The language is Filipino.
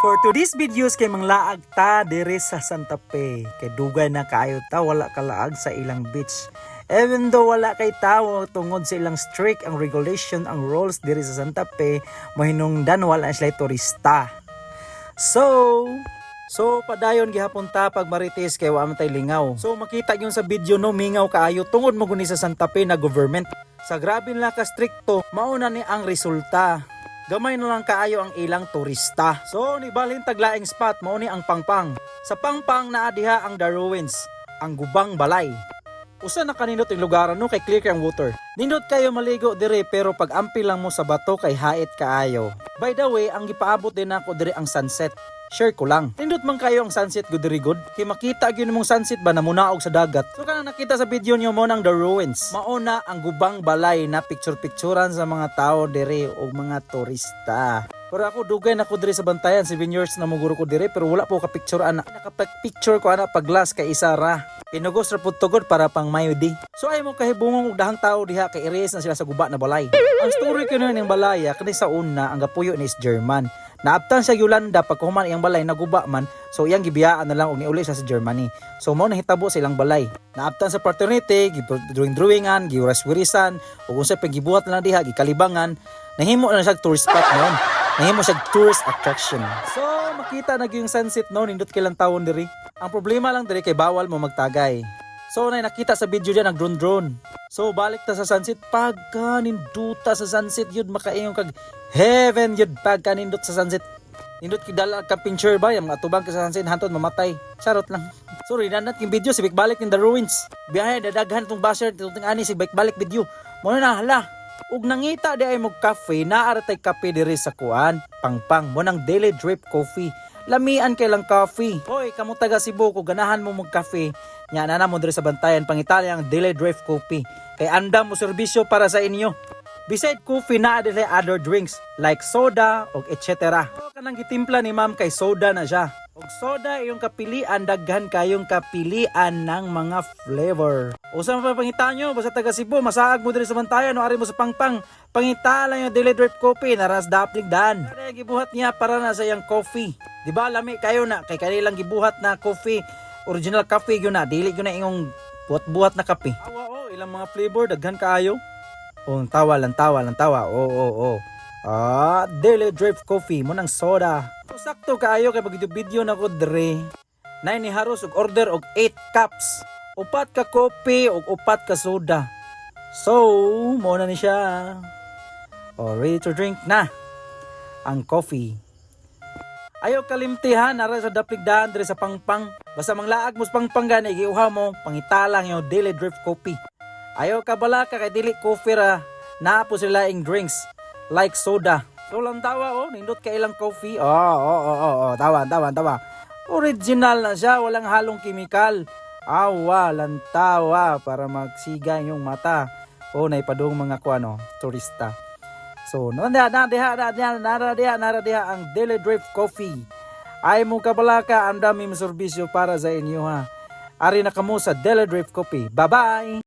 For today's videos kay manglaag ta diri sa Santa Fe. Kay dugay na kaayo ta wala kalaag sa ilang beach. Even though wala kay tawo tungod sa ilang strict ang regulation, ang rules diri sa Santa Fe, mahinungdan wala sila turista. So padayon gihapon ta pag Marites kay wa man tay lingaw. So makita gyud sa video no mingaw kaayo tungod mo guni sa Santa Fe na government. Sa grabe na ka stricto, mauna ni ang resulta. Gamay na lang kaayo ang ilang turista. So nibalhin taglaing spot mao ni ang Pangpang. Sa Pangpang naa diha ang The Ruins, ang Gubang Balay. Usa na kanindot ang lugaran no kay clear kay ang water. Nindot kayo maligo dire pero pag ampil lang mo sa bato kay hait kaayo. By the way, ang gipaabot din ako dire ang sunset. Share ko lang. Nindot man kayo ang sunset good very good. Kay makita gyud nimong sunset ba na munaog sa dagat. So kana nakita sa video niyo mo nang The Ruins. Mauna ang Gubang Balay na picture-picturean sa mga tao dire o mga turista. Pero ako dugay na ko dire sa bantayan 7 years na moguro ko dire pero wala po ka picture ana. Nakapag-picture ko ana pag glass kay isa ra. Pinugos ra pud tugod para pang mayudi. So ay mo kahibungong og dahang tao diha kay iris na sila sa guba na balay. Ang story kuno ning balaya kani sa una ang gapuyo ni is German. Naabtan sa Yolanda pagkuhuman iyang balay naguba man, so iyang gibiyaan na lang og niuli sa Germany. So mao nahitabo sa ilang balay. Naabtan sa fraternity, drawingan, giuras-wirisan, ug unsay pagibuhat na lang diha gikalibangan, nahimo na siya tourist spot noon. Nahimo siya tourist attraction. So makita na yung sunset noon nindot kay lang tawon diri. Ang problema lang diri kay bawal mo magtagay. So nakita sa video diyan ang drone. So balik ta sa sunset pagka ninduta sa sunset yun makaingon kag heaven yun pagka nindot sa sunset. Nindot kidala ka picture ba yung atubang ka sa sunset hantod mamatay. Charot lang. Sorry nanat yung video si balik in The Ruins. Biyahe dadaghan tong basher tong ani si balik video. Mo na hala. Ug nangita di ay mo cafe naa tay kape diri sa kuan Pangpang mo nang Daily Drip Coffee. Lamian kay lang coffee. Hoy, kamo taga Cebu ko ganahan mo mag cafe. Nya na mo diri sa bantayan pangitali ang Daily Drip Coffee. Kay andam mo serbisyo para sa inyo. Beside coffee na dili other drinks like soda og etc. So kanang gitimpla ni ma'am kay soda na siya. Og soda iyong kapilian daghan kayong kapilian ng mga flavor. Usa pa pangitaan nyo basta taga Cebu masaag mo diri sa bantayan o ari mo sa Pangpang. Pangitala yung Daily Drip Coffee naras daplig dan. Kaya gibuhat niya para na sa iyang coffee. Di ba lami kayo na kay kanilang gibuhat na coffee, original coffee gyud na, dili gyud na ingong buhat-buhat na kape. Awa ilang mga flavor daghan kaayo. Tawa. Daily Drip Coffee mo nang soda. So, sakto kaayo kay pag video na ko dre. Nay ni haros og order og 8 cups. 4 ka coffee og 4 ka soda. So, mo na ni siya. Ready to drink na ang coffee. Ayaw kalimtihan nara sa dapligdaan diri sa Pangpang. Basta manglaag mo sa Pangpang gani giuha mo pangitalang yung Daily Drip Coffee. Ayaw ka bala ka kay dili coffee ra. Naa po sila ing drinks like soda. So lang tawa nindot ka ilang coffee. Tawa. Original na siya, walang halong kimikal. Lang tawa para magsiga yung mata. Naipadong mga kuano, turista. So, nara diha ang Daily Drip Coffee. Ay mo kabalaka, ang dami serbisyo para sa inyo ha. Ari na kamo sa Daily Drip Coffee. Bye-bye!